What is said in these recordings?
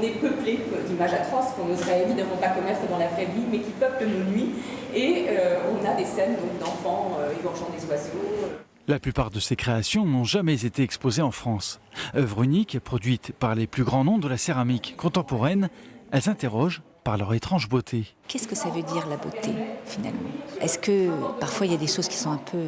est peuplé d'images atroces qu'on n'oserait évidemment pas commettre dans la vraie vie, mais qui peuplent nos nuits. Et on a des scènes d'enfants égorgeant des oiseaux. La plupart de ces créations n'ont jamais été exposées en France. Œuvres uniques, produites par les plus grands noms de la céramique contemporaine, elles interrogent par leur étrange beauté. Qu'est-ce que ça veut dire la beauté, finalement? Est-ce que parfois il y a des choses qui sont un peu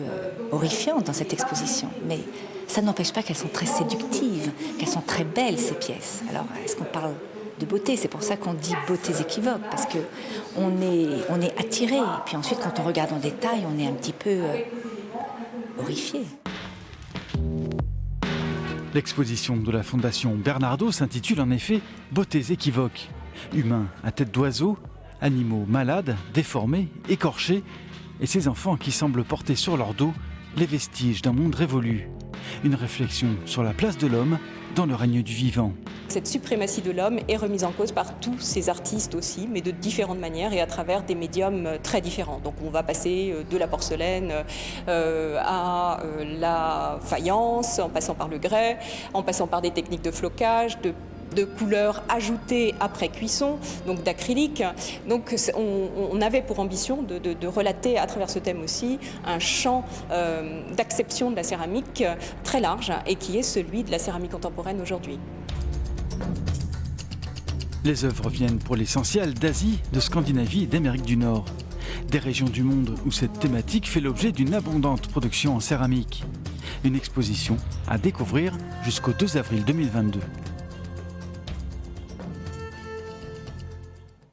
horrifiantes dans cette exposition? Mais ça n'empêche pas qu'elles sont très séductives, qu'elles sont très belles, ces pièces. Alors, est-ce qu'on parle de beauté? C'est pour ça qu'on dit beautés équivoques, parce qu'on est attiré. Puis ensuite, quand on regarde en détail, on est un petit peu horrifié. L'exposition de la Fondation Bernardaud s'intitule en effet « Beautés équivoques ». Humains à tête d'oiseau, animaux malades, déformés, écorchés, et ces enfants qui semblent porter sur leur dos les vestiges d'un monde révolu. Une réflexion sur la place de l'homme dans le règne du vivant. Cette suprématie de l'homme est remise en cause par tous ces artistes aussi, mais de différentes manières et à travers des médiums très différents. Donc on va passer de la porcelaine à la faïence, en passant par le grès, en passant par des techniques de flocage, de couleurs ajoutées après cuisson, donc d'acrylique. Donc on avait pour ambition de relater à travers ce thème aussi un champ d'acception de la céramique très large et qui est celui de la céramique contemporaine aujourd'hui. Les œuvres viennent pour l'essentiel d'Asie, de Scandinavie et d'Amérique du Nord. Des régions du monde où cette thématique fait l'objet d'une abondante production en céramike. Une exposition à découvrir jusqu'au 2 avril 2022.